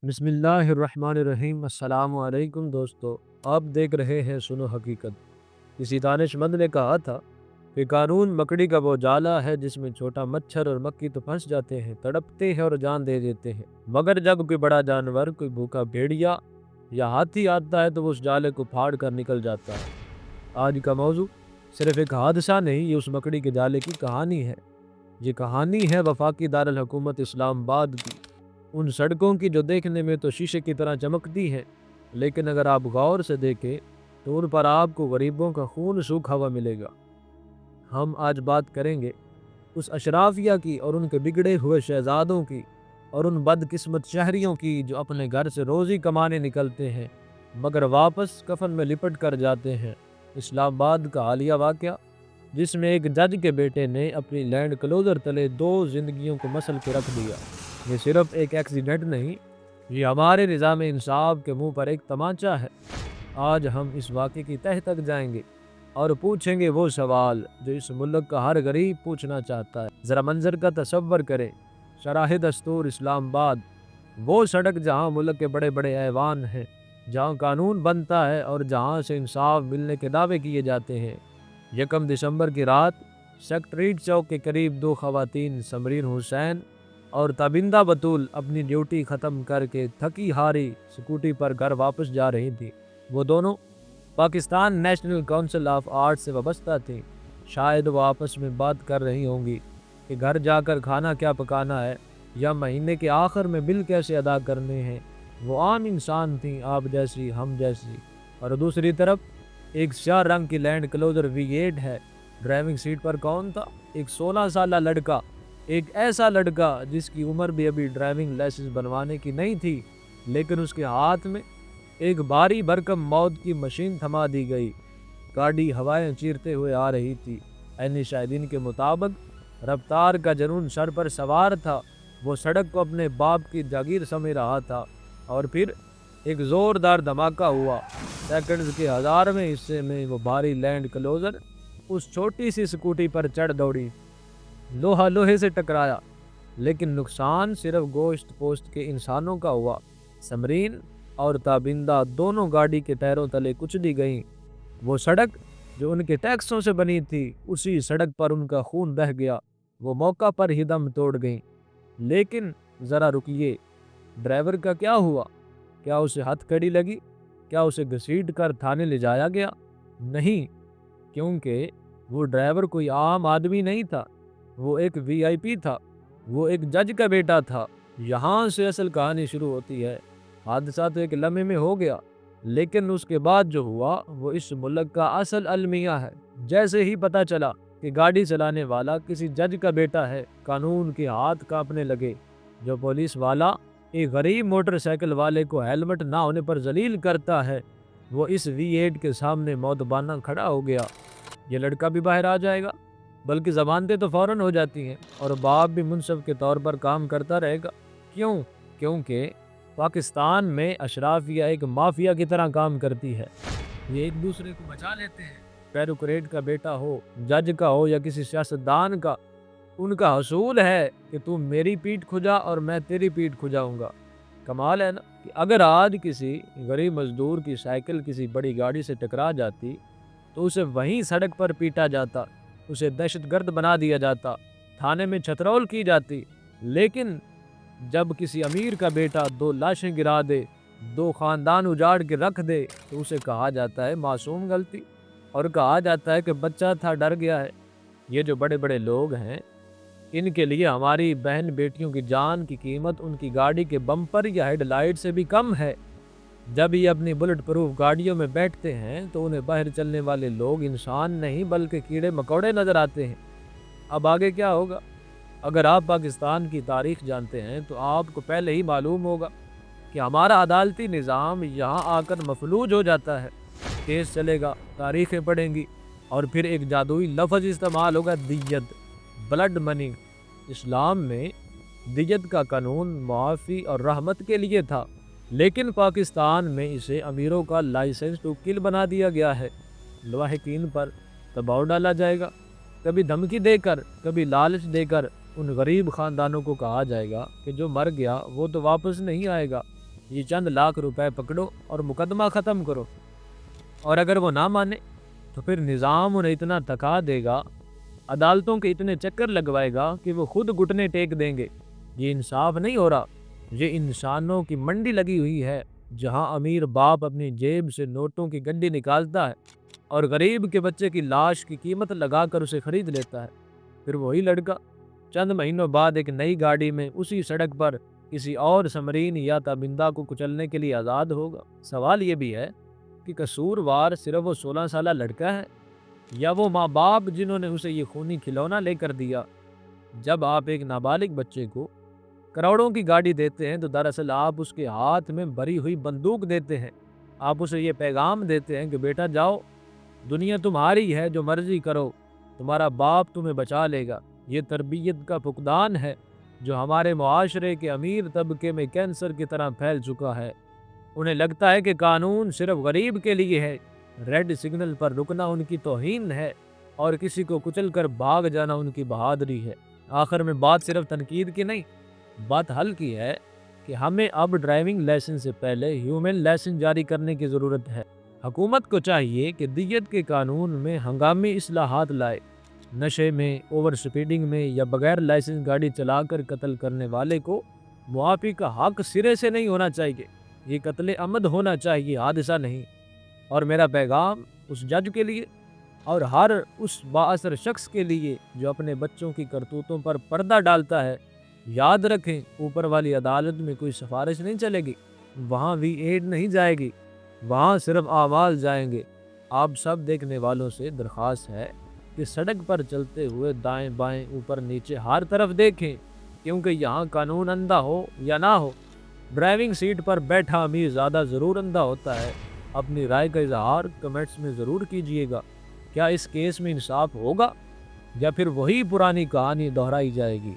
बिस्मिल्लाहिर्रहमानिर्रहीम। अस्सलाम वालेकुम दोस्तों, आप देख रहे हैं सुनो हकीकत। किसी दानिशमंद ने कहा था कि कानून मकड़ी का वो जाला है जिसमें छोटा मच्छर और मक्खी तो फंस जाते हैं, तड़पते हैं और जान दे देते हैं, मगर जब कोई बड़ा जानवर, कोई भूखा भेड़िया या हाथी आता है तो वो उस जाले को फाड़ कर निकल जाता है। आज का मौजू सिर्फ एक हादसा नहीं, ये उस मकड़ी के जाले की कहानी है। ये कहानी है वफाकी दारुल हुकूमत इस्लामाबाद की, उन सड़कों की जो देखने में तो शीशे की तरह चमकती हैं, लेकिन अगर आप गौर से देखें तो उन पर आपको गरीबों का खून सूखा हुआ मिलेगा। हम आज बात करेंगे उस अशराफिया की और उनके बिगड़े हुए शहजादों की और उन बदकिस्मत शहरियों की जो अपने घर से रोज़ी कमाने निकलते हैं मगर वापस कफन में लिपट कर जाते हैं। इस्लामाबाद का हालिया वाक़या, जिसमें एक जज के बेटे ने अपनी लैंड क्लोजर तले 2 जिंदगियों को मसल के रख दिया। ये सिर्फ एक एक्सीडेंट नहीं, ये हमारे निज़ाम इंसाफ के मुंह पर एक तमाचा है। आज हम इस वाक़े की तह तक जाएंगे और पूछेंगे वो सवाल जो इस मुल्क का हर गरीब पूछना चाहता है। ज़रा मंजर का तसव्वुर करें, शराह दस्तूर इस्लामाबाद, वो सड़क जहाँ मुल्क के बड़े बड़े ऐवान हैं, जहाँ कानून बनता है और जहाँ से इंसाफ मिलने के दावे किए जाते हैं। 1 दिसंबर की रात सेक्रेटरीट चौक के करीब 2 खवातीन समरीन हुसैन और ताबिंदा बतूल अपनी ड्यूटी ख़त्म करके थकी हारी स्कूटी पर घर वापस जा रही थी। वो दोनों Pakistan national council of art से वाबस्ता थी। शायद वो आपस में बात कर रही होंगी कि घर जाकर खाना क्या पकाना है या महीने के आखिर में बिल कैसे अदा करने हैं। वो आम इंसान थी, आप जैसी हम जैसी। और दूसरी तरफ एक स्याह रंग की लैंड क्लोजर V8 है। ड्राइविंग सीट पर कौन था? एक 16 साल लड़का, एक ऐसा लड़का जिसकी उम्र भी अभी ड्राइविंग लाइसेंस बनवाने की नहीं थी, लेकिन उसके हाथ में एक भारी भरकम मौत की मशीन थमा दी गई। गाड़ी हवाएं चीरते हुए आ रही थी। ऐनी शाहिदीन के मुताबिक रफ्तार का जुनून सर पर सवार था। वो सड़क को अपने बाप की जागीर समझ रहा था और फिर एक ज़ोरदार धमाका हुआ। सेकंड्स के 1000वें हिस्से में वो भारी लैंड क्लोजर उस छोटी सी स्कूटी पर चढ़ दौड़ी। लोहा लोहे से टकराया, लेकिन नुकसान सिर्फ गोश्त पोस्ट के इंसानों का हुआ। समरीन और ताबिंदा दोनों गाड़ी के टायरों तले कुचली गईं। वो सड़क जो उनके टैक्सों से बनी थी, उसी सड़क पर उनका खून बह गया। वो मौका पर ही दम तोड़ गईं। लेकिन ज़रा रुकिए, ड्राइवर का क्या हुआ? क्या उसे हथकड़ी लगी? क्या उसे घसीट कर थाने ले जाया गया? नहीं, क्योंकि वो ड्राइवर कोई आम आदमी नहीं था, वो एक VIP था, वो एक जज का बेटा था। यहाँ से असल कहानी शुरू होती है। हादसा तो एक लम्हे में हो गया, लेकिन उसके बाद जो हुआ वो इस मुल्क का असल अलमिया है। जैसे ही पता चला कि गाड़ी चलाने वाला किसी जज का बेटा है, कानून के हाथ कांपने लगे। जो पुलिस वाला एक गरीब मोटरसाइकिल वाले को हेलमेट ना होने पर जलील करता है, वो इस V8 के सामने मौतबाना खड़ा हो गया। ये लड़का भी बाहर आ जाएगा, बल्कि ज़मानतें तो फ़ौरन हो जाती हैं और बाप भी मुंसफ के तौर पर काम करता रहेगा। क्यों? क्योंकि पाकिस्तान में अशराफिया एक माफिया की तरह काम करती है। ये एक दूसरे को बचा लेते हैं। बैरोक्रेट का बेटा हो, जज का हो या किसी सियासतदान का, उनका हसूल है कि तू मेरी पीठ खुजा और मैं तेरी पीठ खुजाऊंगा। कमाल है ना कि अगर आज किसी गरीब मजदूर की साइकिल किसी बड़ी गाड़ी से टकरा जाती तो उसे वहीं सड़क पर पीटा जाता, उसे दहशतगर्द बना दिया जाता, थाने में छतरौल की जाती। लेकिन जब किसी अमीर का बेटा 2 लाशें गिरा दे, 2 खानदान उजाड़ के रख दे, तो उसे कहा जाता है मासूम गलती, और कहा जाता है कि बच्चा था डर गया है। ये जो बड़े बड़े लोग हैं, इनके लिए हमारी बहन बेटियों की जान की कीमत उनकी गाड़ी के बम्पर या हेडलाइट से भी कम है। जब ये अपनी बुलेट प्रूफ गाड़ियों में बैठते हैं तो उन्हें बाहर चलने वाले लोग इंसान नहीं बल्कि कीड़े मकोड़े नजर आते हैं। अब आगे क्या होगा? अगर आप पाकिस्तान की तारीख जानते हैं तो आपको पहले ही मालूम होगा कि हमारा अदालती निज़ाम यहाँ आकर मफलूज हो जाता है। केस चलेगा, तारीखें पढ़ेंगी और फिर एक जादुई लफ्ज़ इस्तेमाल होगा, दियत, ब्लड मनी। इस्लाम में दियत का कानून मुआफ़ी और रहमत के लिए था, लेकिन पाकिस्तान में इसे अमीरों का लाइसेंस टू किल बना दिया गया है। लवाहिकीन पर दबाव डाला जाएगा, कभी धमकी देकर, कभी लालच देकर उन गरीब ख़ानदानों को कहा जाएगा कि जो मर गया वो तो वापस नहीं आएगा। ये चंद लाख रुपए पकड़ो और मुकदमा ख़त्म करो। और अगर वो ना माने तो फिर निज़ाम उन्हें इतना थका देगा, अदालतों के इतने चक्कर लगवाएगा कि वो खुद घुटने टेक देंगे। ये इंसाफ नहीं हो रहा, ये इंसानों की मंडी लगी हुई है, जहां अमीर बाप अपनी जेब से नोटों की गड्डी निकालता है और गरीब के बच्चे की लाश की कीमत लगाकर उसे खरीद लेता है। फिर वही लड़का चंद महीनों बाद एक नई गाड़ी में उसी सड़क पर किसी और समरीन या ताबिंदा को कुचलने के लिए आज़ाद होगा। सवाल ये भी है कि कसूरवार सिर्फ वो 16 साला लड़का है या वो माँ बाप जिन्होंने उसे ये खूनी खिलौना लेकर दिया। जब आप एक नाबालिग बच्चे को करोड़ों की गाड़ी देते हैं तो दरअसल आप उसके हाथ में भरी हुई बंदूक देते हैं। आप उसे ये पैगाम देते हैं कि बेटा जाओ, दुनिया तुम्हारी है, जो मर्जी करो, तुम्हारा बाप तुम्हें बचा लेगा। ये तरबियत का फुकदान है जो हमारे मुआशरे के अमीर तबके में कैंसर की तरह फैल चुका है। उन्हें लगता है कि कानून सिर्फ गरीब के लिए है, रेड सिग्नल पर रुकना उनकी तौहीन है और किसी को कुचल कर भाग जाना उनकी बहादुरी है। आखिर में बात सिर्फ तनकीद की नहीं, बात हल की है कि हमें अब ड्राइविंग लाइसेंस से पहले ह्यूमन लाइसेंस जारी करने की ज़रूरत है। हुकूमत को चाहिए कि दियत के कानून में हंगामी इस्लाहात लाए। नशे में, ओवर स्पीडिंग में या बगैर लाइसेंस गाड़ी चलाकर कत्ल करने वाले को मुआफ़ी का हक सिरे से नहीं होना चाहिए। ये कत्ले अमद होना चाहिए, हादसा नहीं। और मेरा पैगाम उस जज के लिए और हर उस बाअसर शख्स के लिए जो अपने बच्चों की करतूतों पर पर्दा डालता है, याद रखें, ऊपर वाली अदालत में कोई सिफारिश नहीं चलेगी, वहाँ V8 नहीं जाएगी, वहाँ सिर्फ आवाज़ जाएंगे। आप सब देखने वालों से दरख्वास्त है कि सड़क पर चलते हुए दाएं बाएं ऊपर नीचे हर तरफ देखें, क्योंकि यहाँ कानून अंधा हो या ना हो, ड्राइविंग सीट पर बैठा अमीर ज़्यादा ज़रूर अंधा होता है। अपनी राय का इजहार कमेंट्स में ज़रूर कीजिएगा। क्या इस केस में इंसाफ होगा या फिर वही पुरानी कहानी दोहराई जाएगी?